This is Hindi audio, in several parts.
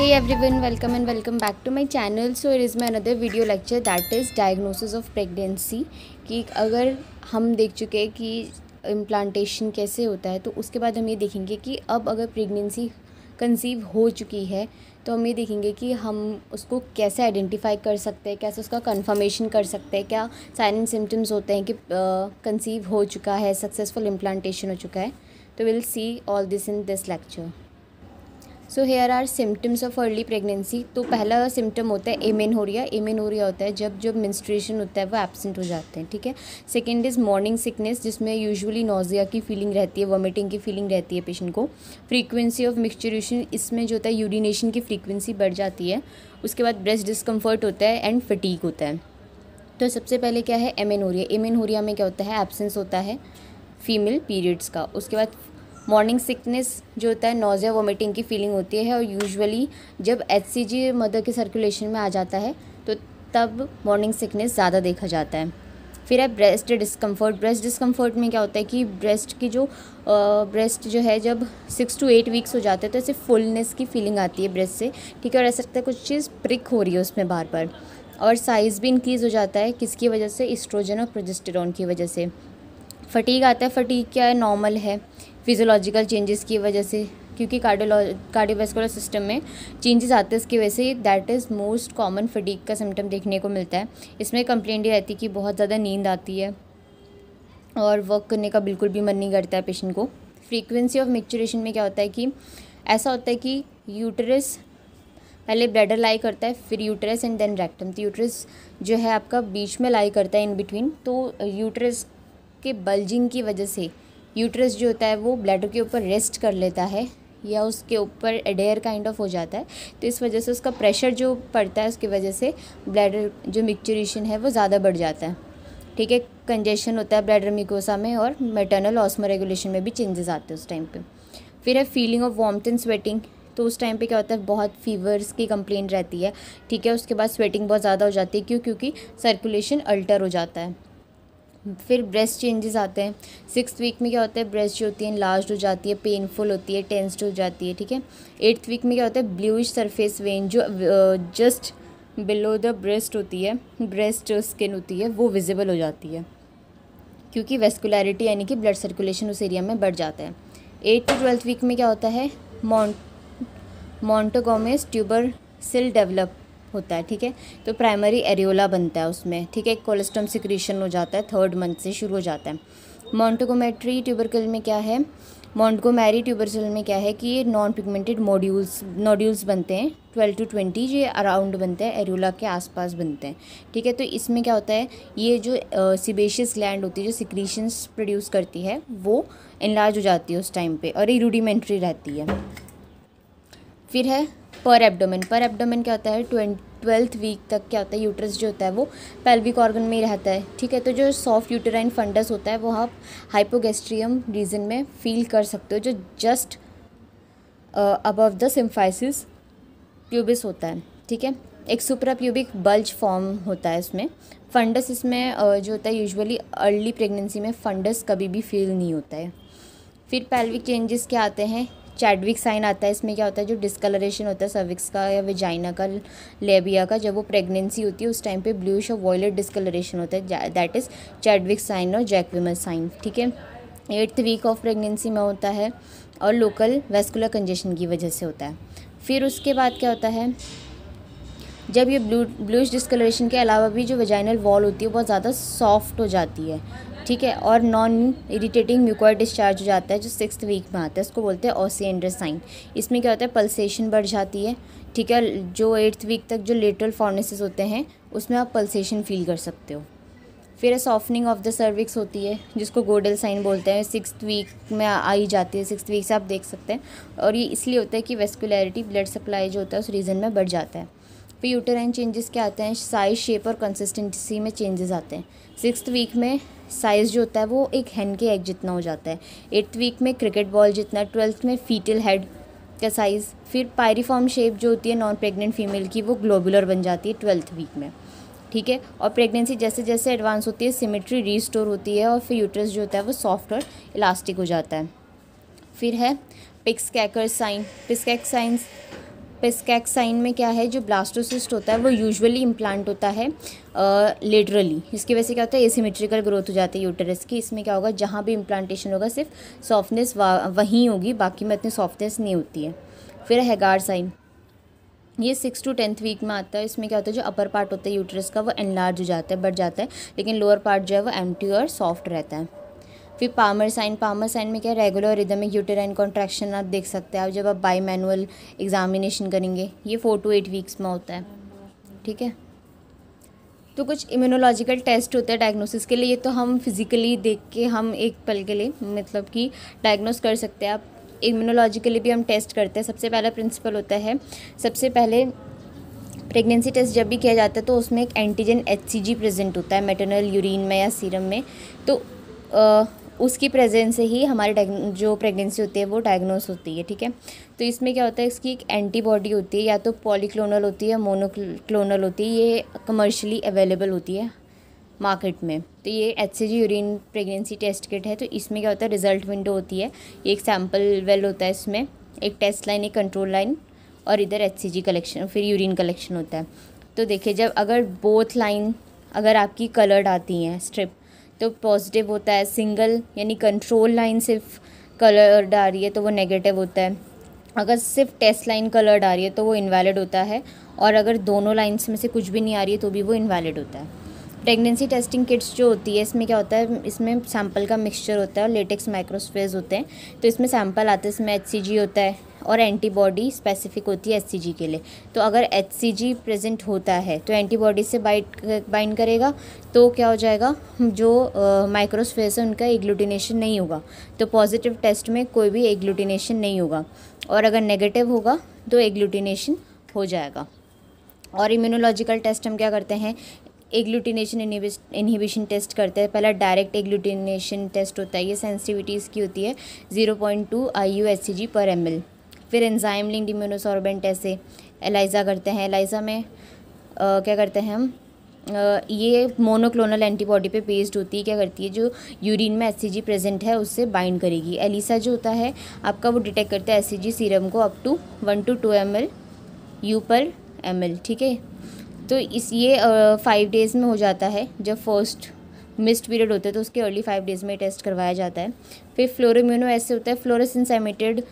Hey everyone, welcome and welcome back to my channel. So it is my another video lecture that is diagnosis of pregnancy. कि अगर हम देख चुके हैं कि इम्प्लांटेशन कैसे होता है, तो उसके बाद हम ये देखेंगे कि अब अगर प्रेगनेंसी कंसीव हो चुकी है तो हम ये देखेंगे कि हम उसको कैसे आइडेंटिफाई कर सकते हैं, कैसे उसका कंफर्मेशन कर सकते हैं, क्या साइन एंड सिम्टम्स होते हैं कि कंसीव हो चुका है, सक्सेसफुल इम्प्लांटेशन हो चुका है. तो will see all this in this lecture. So here are symptoms of early pregnancy. तो पहला सिम्टम होता है एमेनोरिया. एमेनोरिया होता है जब मेंस्ट्रुएशन होता है वो एब्सेंट हो जाते हैं. ठीक है. सेकेंड इज़ मॉर्निंग सिकनेस, जिसमें यूजुअली नोजिया की फीलिंग रहती है, वॉमिटिंग की फीलिंग रहती है पेशेंट को. फ्रीक्वेंसी ऑफ मिक्सचरेशन, इसमें जो होता है यूरिनेशन की फ्रीक्वेंसी बढ़ जाती है. उसके बाद ब्रेस्ट डिस्कम्फर्ट होता है एंड फटीग होता है. तो सबसे पहले क्या है एमेनोरिया. एमेनोरिया में क्या होता है, एब्सेंस होता है फीमेल पीरियड्स का. उसके बाद मॉर्निंग सिकनेस जो होता है, नोजिया वोमिटिंग की फीलिंग होती है, और यूजुअली जब HCG मदर के सर्कुलेशन में आ जाता है तो तब मॉर्निंग सिकनेस ज़्यादा देखा जाता है. फिर है ब्रेस्ट डिस्कम्फर्ट. ब्रेस्ट डिस्कम्फर्ट में क्या होता है कि ब्रेस्ट जो है जब 6 to 8 वीक्स हो जाते हैं तो ऐसे फुलनेस की फीलिंग आती है ब्रेस्ट से. ठीक है. और ऐसा लगता है कुछ चीज़ प्रिक हो रही है उसमें बार बार. और साइज़ भी इंक्रीज़ हो जाता है, किसकी वजह से, एस्ट्रोजन और प्रोजेस्टेरॉन की वजह से. फटीग आता है. फटीग क्या है, नॉर्मल है फिज़ोलॉजिकल चेंजेस की वजह से, क्योंकि कार्डियोवैस्कुलर सिस्टम में चेंजेस आते हैं, इसकी वजह say that is most common fatigue का सिम्टम देखने को मिलता है. इसमें कंप्लेंट ये रहती है कि बहुत ज़्यादा नींद आती है और वर्क करने का बिल्कुल भी मन नहीं करता है पेशेंट को. फ्रीक्वेंसी ऑफ मिक्सचरेशन में क्या होता है कि ऐसा होता है कि यूटरस पहले ब्लैडर लाई करता है, फिर यूटरस एंड देन रेक्टम. तो यूटरस जो है आपका बीच में लाई करता है, इन बिटवीन. तो यूटरस के बल्जिंग की वजह से यूट्रस जो होता है वो ब्लैडर के ऊपर रेस्ट कर लेता है या उसके ऊपर एडेयर काइंड ऑफ हो जाता है. तो इस वजह से उसका प्रेशर जो पड़ता है उसकी वजह से ब्लैडर जो मिक्सचरेशन है वो ज़्यादा बढ़ जाता है. ठीक है. कंजेशन होता है ब्लैडर म्यूकोसा में, और मैटरनल ऑस्मोरेगुलेशन में भी चेंजेस आते हैं उस टाइम पे. फिर है feeling of warmth and sweating. तो उस टाइम पे क्या होता है, बहुत फीवर्स की कंप्लेंट रहती है. ठीक है. उसके बाद स्वेटिंग बहुत ज़्यादा हो जाती है, क्योंकि सर्कुलेशन अल्टर हो जाता है. फिर ब्रेस्ट चेंजेस आते हैं. 6th वीक में क्या होता है, ब्रेस्ट जो होती है लार्ज हो जाती है, पेनफुल होती है, टेंस्ड हो जाती है. ठीक है. 8th वीक में क्या होता है, ब्लूइश सरफेस वेन जो जस्ट बिलो द ब्रेस्ट होती है, ब्रेस्ट स्किन होती है, वो विजिबल हो जाती है, क्योंकि वेस्कुलरिटी यानी कि ब्लड सर्कुलेशन उस एरिया में बढ़ जाता है. 8th to 12th वीक में क्या होता है, मोंटोगोमेस ट्यूबर सेल डेवलप होता है. ठीक है. तो प्राइमरी एरियोला बनता है उसमें. ठीक है. कोलेस्ट्रम सिक्रीशन हो जाता है, 3rd मंथ से शुरू हो जाता है. मोंटोगोमेट्री ट्यूबरकल में क्या है, मोंटगोमेरी ट्यूबरकल में क्या है कि ये नॉन पिगमेंटेड नोड्यूल्स बनते हैं. 12 to 20 ये अराउंड बनते हैं, एरियोला के आसपास बनते हैं. ठीक है. तो इसमें क्या होता है, ये जो सीबेशियस ग्लैंड होती है जो सिक्रीशंस प्रोड्यूस करती है वो इनलार्ज हो जाती है उस टाइम पे, और ये रूडिमेंट्री रहती है. फिर है पर एब्डोमेन. पर एब्डोमेन क्या होता है, 12th वीक तक क्या होता है, यूट्रस जो होता है वो पेल्विक ऑर्गन में ही रहता है. ठीक है. तो जो सॉफ्ट यूटेराइन फंडस होता है वो आप हाइपोगैस्ट्रियम रीजन में फील कर सकते हो, जो just above the symphysis pubis होता है. ठीक है. एक सुप्रा प्यूबिक बल्ज फॉर्म होता है इसमें. फंडस इसमें जो होता है, यूजुअली अर्ली प्रेगनेंसी में फंडस कभी भी फील नहीं होता है. फिर पेल्विक चेंजेस क्या आते हैं, चैडविक साइन आता है. इसमें क्या होता है, जो डिस्कलरेशन होता है सर्विक्स का या वेजाइना का, लेबिया का, जब वो प्रेगनेंसी होती है उस टाइम पे ब्लूइश और वॉयलेट डिस्कलरेशन होता है, दैट इज़ चैडविक साइन और जैकविमर साइन. ठीक है. 8th वीक ऑफ प्रेगनेंसी में होता है और लोकल वेस्कुलर कंजेशन की वजह से होता है. फिर उसके बाद क्या होता है, जब ये ब्लूइश डिस्कलरेशन के अलावा भी जो वेजाइनल वॉल होती है बहुत ज़्यादा सॉफ्ट हो जाती है. ठीक है. और नॉन इरिटेटिंग म्यूकोइड डिस्चार्ज हो जाता है जो 6th वीक में आता है, उसको बोलते हैं ओसिएंडर साइन. इसमें क्या होता है, पल्सेशन बढ़ जाती है. ठीक है. जो 8th वीक तक जो लेटरल फॉर्नेसेस होते हैं उसमें आप पल्सेशन फील कर सकते हो. फिर सॉफ्टनिंग ऑफ द सर्विक्स होती है, जिसको गोडल साइन बोलते हैं, 6th वीक में आई जाती है. 6th वीक से आप देख सकते हैं, और ये इसलिए होता है कि वेस्कुलरिटी, ब्लड सप्लाई जो होता है उस रीजन में बढ़ जाता है. फिर यूटेराइन चेंजेस क्या आते हैं, साइज, शेप और कंसिस्टेंसी में चेंजेस आते हैं. 6th वीक में साइज़ जो होता है वो एक हैन के एग जितना हो जाता है. 8th वीक में क्रिकेट बॉल जितना. 12th में फीटल हेड का साइज़. फिर पायरीफॉर्म शेप जो होती है नॉन प्रेग्नेंट फीमेल की, वो ग्लोबुलर बन जाती है 12th वीक में. ठीक है. और प्रेगनेंसी जैसे जैसे एडवांस होती है सिमेट्री रीस्टोर होती है, और फिर यूट्रस जो होता है वो सॉफ्ट और इलास्टिक हो जाता है. फिर है पिक्सकैकर साइन. पिक्सकैक साइंस पेस्कैक साइन में क्या है, जो ब्लास्टोसिस्ट होता है वो यूजुअली इम्प्लांट होता है लेटरली। इसकी वजह से क्या होता है, एसिमेट्रिकल ग्रोथ हो जाती है यूटेरस की। इसमें क्या होगा, जहाँ भी इम्प्लांटेशन होगा सिर्फ सॉफ्टनेस वहीं होगी, बाकी में इतनी सॉफ्टनेस नहीं होती है। फिर हैगार साइन, ये 6 to 10th वीक में आता है। इसमें क्या होता है, जो अपर पार्ट होता है यूट्रस का वो एनलार्ज हो जाता है, बढ़ जाता है, लेकिन लोअर पार्ट जो है वो एम्प्टी और सॉफ्ट रहता है। फिर पामर साइन, पामर साइन में क्या, रेगुलर रिदमिक यूटेराइन कॉन्ट्रैक्शन आप देख सकते हैं आप जब आप बाई मैनुअल एग्जामिनेशन करेंगे। ये 4 to 8 वीक्स में होता है, ठीक है। तो कुछ इम्यूनोलॉजिकल टेस्ट होते हैं डायग्नोसिस के लिए, ये तो हम फिज़िकली देख के हम एक पल के लिए मतलब कि डायग्नोस कर सकते हैं। आप इम्यूनोलॉजिकली भी हम टेस्ट करते हैं। सबसे पहला प्रिंसिपल होता है, सबसे पहले प्रेगनेंसी टेस्ट जब भी किया जाता है तो उसमें एक एंटीजन HCG प्रेजेंट होता है मैटरनल यूरिन में या सीरम में। तो उसकी प्रेजेंस से ही हमारी जो प्रेगनेंसी होती है वो डायग्नोस होती है, ठीक है। तो इसमें क्या होता है, इसकी एक एंटीबॉडी होती है, या तो पॉलीक्लोनल होती है या मोनोक्लोनल होती है। ये कमर्शियली अवेलेबल होती है मार्केट में। तो ये HCG urine pregnancy test kit है। तो इसमें क्या होता है, रिजल्ट विंडो होती है, एक सैम्पल वेल होता है, इसमें एक टेस्ट लाइन, एक कंट्रोल लाइन, और इधर HCG कलेक्शन, फिर यूरिन कलेक्शन होता है। तो देखिए, जब अगर बोथ लाइन अगर आपकी कलर्ड आती हैं स्ट्रिप तो पॉजिटिव होता है। सिंगल यानी कंट्रोल लाइन सिर्फ कलर्ड आ रही है तो वो नेगेटिव होता है। अगर सिर्फ टेस्ट लाइन कलर्ड आ रही है तो वो इनवैलिड होता है, और अगर दोनों लाइन्स में से कुछ भी नहीं आ रही है तो भी वो इनवैलिड होता है। प्रेगनेंसी टेस्टिंग किट्स जो होती है, इसमें क्या होता है, इसमें सैंपल का मिक्सचर होता है और लेटेक्स माइक्रोस्फेयर्स होते हैं। तो इसमें सैंपल आते हैं, इसमें HCG होता है और एंटीबॉडी स्पेसिफिक होती है HCG के लिए। तो अगर HCG प्रेजेंट होता है तो एंटीबॉडी से बाइंड करेगा, तो क्या हो जाएगा, जो माइक्रोस्फेयर्स है उनका एग्लूटिनेशन नहीं होगा, तो पॉजिटिव टेस्ट में कोई भी एग्लूटिनेशन नहीं होगा, और अगर नेगेटिव होगा तो एग्लूटिनेशन हो जाएगा। और इम्यूनोलॉजिकल टेस्ट हम क्या करते हैं, एग्लूटिनेशन इनहिबिशन टेस्ट करते हैं। पहला डायरेक्ट एग्लूटिनेशन टेस्ट होता है, ये सेंसिटिविटी इसकी होती है 0.2 IU HCG पर ml। फिर एंजाइम लिंक्ड इम्यूनोसॉर्बेंट ऐसे एलाइजा करते हैं। एलाइजा में क्या करते हैं हम, ये मोनोक्लोनल एंटीबॉडी पे बेस्ड होती है। क्या करती है, जो यूरिन में HCG प्रेजेंट है उससे बाइंड करेगी। एलिसा जो होता है आपका, वो डिटेक्ट करता है HCG सीरम को up to 1 to 2 ml U पर ml, ठीक है। तो ये 5 डेज़ में हो जाता है। जब फर्स्ट मिस्ड पीरियड होते हैं तो उसके अर्ली 5 डेज़ में टेस्ट करवाया जाता है। फिर फ्लोरोइम्यूनो ऐसे होता है, फ्लोरेसेंस एमिटेड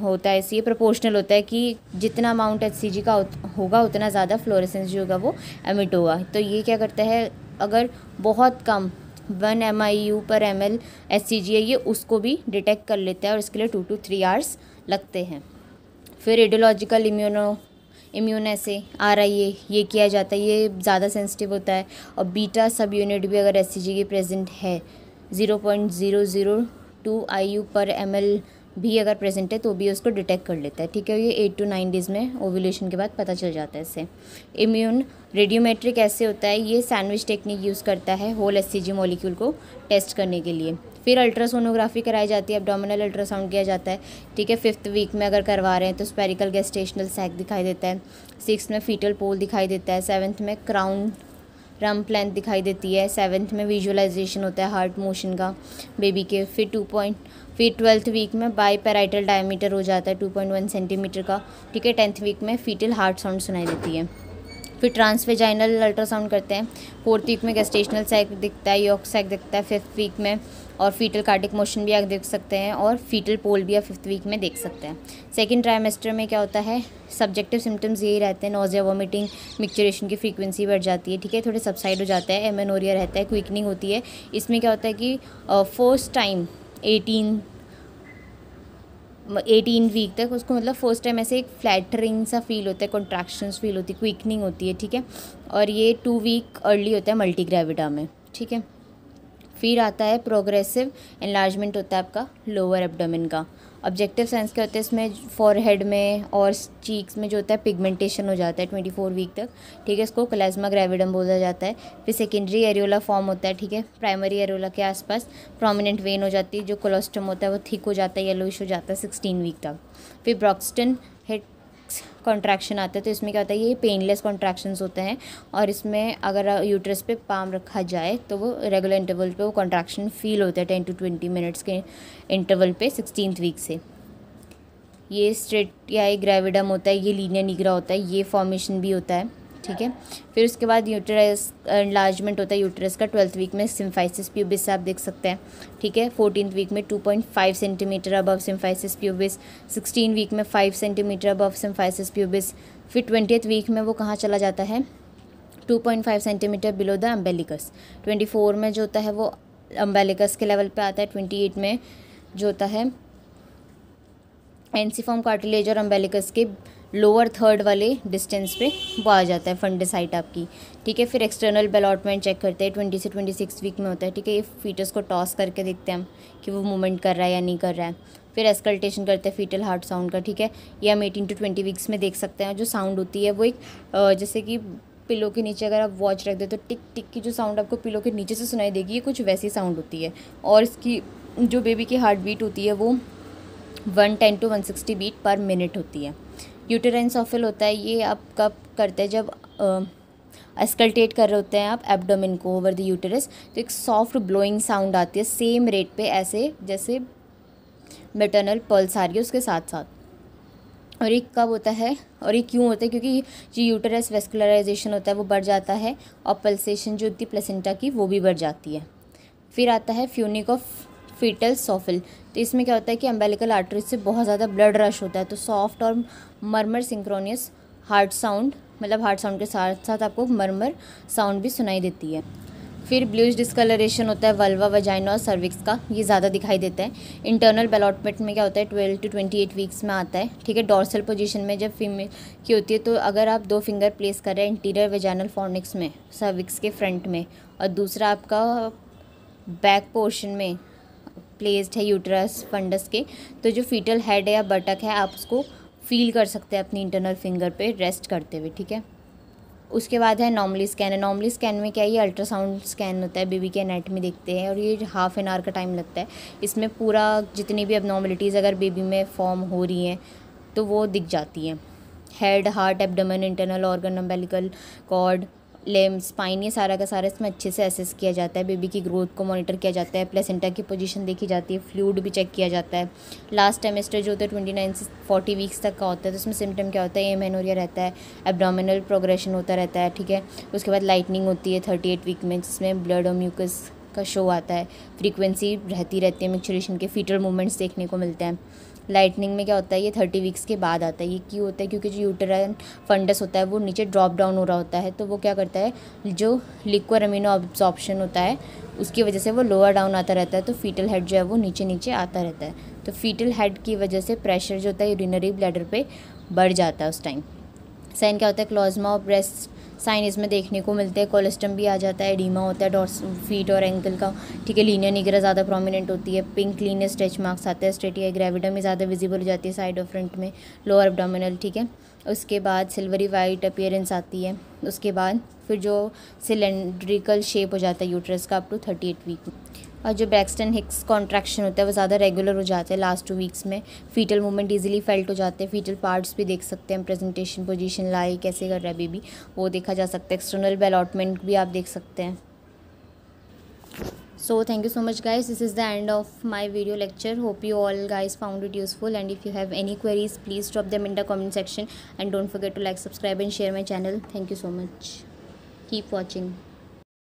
होता है, इसे ये प्रोपोर्शनल होता है कि जितना अमाउंट HCG का होगा उतना ज़्यादा फ्लोरेसेंस जो होगा वो एमिट होगा। तो ये क्या करता है, अगर बहुत कम 1 MIU पर ml HCG है, ये उसको भी डिटेक्ट कर लेता है, और इसके लिए 2 to 3 आवर्स लगते हैं। फिर रेडियोलॉजिकल इम्यून ऐसे RIA ये किया जाता है, ये ज़्यादा सेंसिटिव होता है। और बीटा सब यूनिट भी अगर HCG की प्रेजेंट है 0.002 IU पर ml भी अगर प्रेजेंट है तो भी उसको डिटेक्ट कर लेता है, ठीक है। ये 8 to 9 डेज़ में ओव्यूलेशन के बाद पता चल जाता है इससे। इम्यून रेडियोमेट्रिक ऐसे होता है, ये सैंडविच टेक्निक यूज़ करता है होल HCG मॉलिक्यूल को टेस्ट करने के लिए। फिर अल्ट्रासोनोग्राफी कराई जाती है, एब्डोमिनल अल्ट्रासाउंड किया जाता है, ठीक है। 5th वीक में अगर करवा रहे हैं तो स्पेरिकल गेस्टेशनल सैक दिखाई देता है। 6th में फीटल पोल दिखाई देता है। 7th में क्राउन रम्प लेंथ दिखाई देती है। 7th में विजुअलाइजेशन होता है हार्ट मोशन का बेबी के। फिर 12th वीक में बाई पैराइटल डायमीटर हो जाता है 2.1 सेंटीमीटर का, ठीक है। 10th वीक में फीटल हार्ट साउंड सुनाई देती है। फिर ट्रांसवेजाइनल अल्ट्रासाउंड करते हैं। 4th वीक में गेस्टेशनल सैक दिखता है, यॉक सैक दिखता है 5th वीक में, और फीटल कार्डिक मोशन भी आप देख सकते हैं, और फीटल पोल भी आप 5th वीक में देख सकते हैं। सेकेंड ट्राइमेस्टर में क्या होता है, सब्जेक्टिव सिम्टम्स यही रहते हैं, नोजिया, वॉमिटिंग, मिक्चरेशन की फ्रीक्वेंसी बढ़ जाती है, ठीक है, थोड़े सबसाइड हो जाता है, एमेनोरिया रहता है, क्विकनिंग होती है। इसमें क्या होता है कि फर्स्ट टाइम 18 वीक तक उसको मतलब फर्स्ट टाइम ऐसे एक फ्लैटरिंग सा फील होता है, कॉन्ट्रैक्शंस फील होती है, क्विकनिंग होती है, ठीक है। और ये 2 वीक अर्ली होता है मल्टी ग्रेविडा में, ठीक है। फिर आता है प्रोग्रेसिव एनलार्जमेंट होता है आपका लोअर एब्डोमेन का। ऑब्जेक्टिव साइंस क्या होता है, इसमें फॉरहेड में और चीक्स में जो होता है पिगमेंटेशन हो जाता है 24 वीक तक, ठीक है। इसको क्लेस्मा ग्रेविडम बोला जाता है। फिर सेकेंडरी एरियोला फॉर्म होता है, ठीक है। प्राइमरी एरियोला के आसपास प्रोमिनेंट वेन हो जाती है, जो कोलोस्टम होता है वो थिक हो जाता है, येलोइश हो जाता है 16 वीक तक। फिर ब्रॉक्सटन हेड कॉन्ट्रैक्शन आता है, तो इसमें क्या होता है, ये पेनलेस कॉन्ट्रैक्शंस होते हैं, और इसमें अगर यूट्रस पे पाम रखा जाए तो वो रेगुलर इंटरवल पे वो कॉन्ट्रैक्शन फील होता है 10 to 20 मिनट्स के इंटरवल पे 16th वीक से। ये स्ट्रेटियाई ग्रेविडम होता है, ये लीनिया निग्रा होता है, ये फॉर्मेशन भी होता है, ठीक है। फिर उसके बाद यूटेरस एनलार्जमेंट होता है यूटेरस का 12th वीक में सिम्फाइसिस प्यूबिस से आप देख सकते हैं, ठीक है। 14th वीक में 2.5 centimetre above symphysis pubis, 16 week में 5 सेंटीमीटर अबव सिम्फाइसिस प्यूबिस। फिर 20th वीक में वो कहाँ चला जाता है, 2.5 सेंटीमीटर बिलो द अम्बेलिकस। 24 में जो होता है वो अम्बेलिकस के लेवल पे आता है। 28 में जो होता है एंसिफॉर्म कार्टिलेज और अम्बेलिकस के लोअर थर्ड वाले डिस्टेंस पे वो आ जाता है फंडिसाइट आपकी, ठीक है। फिर एक्सटर्नल बेलॉटमेंट चेक करते हैं, 20 से 26 वीक में होता है, ठीक है। ये फीटस को टॉस करके देखते हैं हम कि वो मूवमेंट कर रहा है या नहीं कर रहा है। फिर एस्कल्टेशन करते हैं फीटल हार्ट साउंड का, ठीक है। ये हम 18 to 20 वीक्स में देख सकते हैं। जो साउंड होती है वो एक जैसे कि पिलो के नीचे अगर आप वॉच रख दे तो टिक टिक की जो साउंड आपको पिलो के नीचे से सुनाई देगी, ये कुछ वैसी साउंड होती है। और इसकी जो बेबी की हार्ट बीट होती है वो 110 to 160 बीट पर मिनट होती है। यूटेराइन सॉफिल होता है, ये आप कब करते हैं, जब एस्कल्टेट कर रहे होते हैं आप एब्डोमेन को ओवर द यूटेरस, तो एक सॉफ्ट ब्लोइंग साउंड आती है सेम रेट पे, ऐसे जैसे मैटरनल पल्स आ रही है उसके साथ साथ। और ये कब होता है और ये क्यों होता है, क्योंकि जो यूटेरस वेस्कुलराइजेशन होता है वो बढ़ जाता है और पल्सेशन जो होती है प्लेसेंटा की वो भी बढ़ जाती है। फिर आता है फ्यूनिक ऑफ फीटल सॉफिल, तो इसमें क्या होता है कि अम्बेलिकल आर्टरी से बहुत ज़्यादा ब्लड रश होता है, तो सॉफ्ट और मरमर सिंक्रोनियस हार्ट साउंड, मतलब हार्ट साउंड के साथ साथ आपको मरमर साउंड भी सुनाई देती है। फिर ब्लूइश डिस्कलरेशन होता है वल्वा, वजाइना और सर्विक्स का, ये ज़्यादा दिखाई देता है। इंटरनल बेलॉटमेंट में क्या होता है 12 to 28 वीक्स में आता है, ठीक है। डॉर्सल पोजीशन में जब फीमेल की होती है तो अगर आप 2 फिंगर प्लेस कर रहे हैं इंटीरियर वेजाइनल फॉर्निक्स में सर्विक्स के फ्रंट में और दूसरा आपका बैक पोर्शन में प्लेस्ड है यूट्रस फंडस के, तो जो फीटल हेड है या बटक है आप उसको फील कर सकते हैं अपनी इंटरनल फिंगर पे रेस्ट करते हुए, ठीक है। उसके बाद है नॉर्मली स्कैन। नॉर्मली स्कैन में क्या है, ये अल्ट्रासाउंड स्कैन होता है, बेबी के एनाटमी देखते हैं और ये हाफ एन आवर का टाइम लगता है। इसमें पूरा जितनी भी अबनॉर्मलिटीज़ अगर बेबी में फॉर्म हो रही हैं तो वो दिख जाती हैं। Head, heart, abdomen, internal organ, umbilical cord, limb, spine, ये सारा का सारा इसमें अच्छे से असेस किया जाता है। बेबी की ग्रोथ को मॉनिटर किया जाता है, प्लेसेंटा की पोजीशन देखी जाती है, फ्लूइड भी चेक किया जाता है। लास्ट टाइमेस्टर जो होता है 29 से 40 वीक्स तक का होता है, तो उसमें सिम्टम क्या होता है, एमेनोरिया रहता है, एब्डोमिनल प्रोग्रेशन होता रहता है, ठीक है। उसके बाद लाइटनिंग होती है 38 वीक में, जिसमें ब्लड और म्यूकस का शो आता है, फ्रीक्वेंसी रहती है मैच्योरेशन के, फीटल मूवमेंट्स देखने को मिलते हैं। लाइटनिंग में क्या होता है, ये 30 वीक्स के बाद आता है। ये क्यों होता है, क्योंकि जो यूटेराइन फंडस होता है वो नीचे ड्रॉप डाउन हो रहा होता है, तो वो क्या करता है, जो लिक्विड अमीनो अब्जॉर्प्शन होता है उसकी वजह से वो लोअर डाउन आता रहता है, तो फीटल हेड जो है वो नीचे नीचे आता रहता है। तो फीटल हेड की वजह से प्रेशर जो होता है यूरिनरी ब्लैडर पे बढ़ जाता है उस टाइम। साइन क्या होता है, क्लोजमा और ब्रेस्ट साइन इसमें देखने को मिलते हैं। कोलेस्ट्रम भी आ जाता है, एडीमा होता है डॉर्स फीट और एंकल का, ठीक है। लीनियर निग्रा ज़्यादा प्रोमिनेंट होती है, पिंक लीनियर स्ट्रेच मार्क्स आते हैं, स्ट्रेटिया ग्रेविडम में ज़्यादा विजिबल हो जाती है साइड और फ्रंट में, लोअर एब्डोमिनल, ठीक है। उसके बाद सिल्वरी वाइट अपीयरेंस आती है। उसके बाद फिर जो सिलेंड्रिकल शेप हो जाता है यूट्रस का अप टू 38 वीक में। और जो ब्रैक्सटन हिक्स कॉन्ट्रैक्शन होता है वो ज़्यादा रेगुलर हो जाते हैं लास्ट 2 वीक्स में। फीटल मूवमेंट इजीली फेल्ट हो जाते हैं, फीटल पार्ट्स भी देख सकते हैं, प्रेजेंटेशन, पोजीशन, लाई कैसे कर रहा है बेबी वो देखा जा सकता है। एक्सटर्नल बेलॉटमेंट भी आप देख सकते हैं। So thank you so much guys, this is the end of my video lecture. Hope you all guys found it useful, and if you have any queries please drop them in the comment section, and don't forget to like, subscribe and share my channel. Thank you so much, keep watching.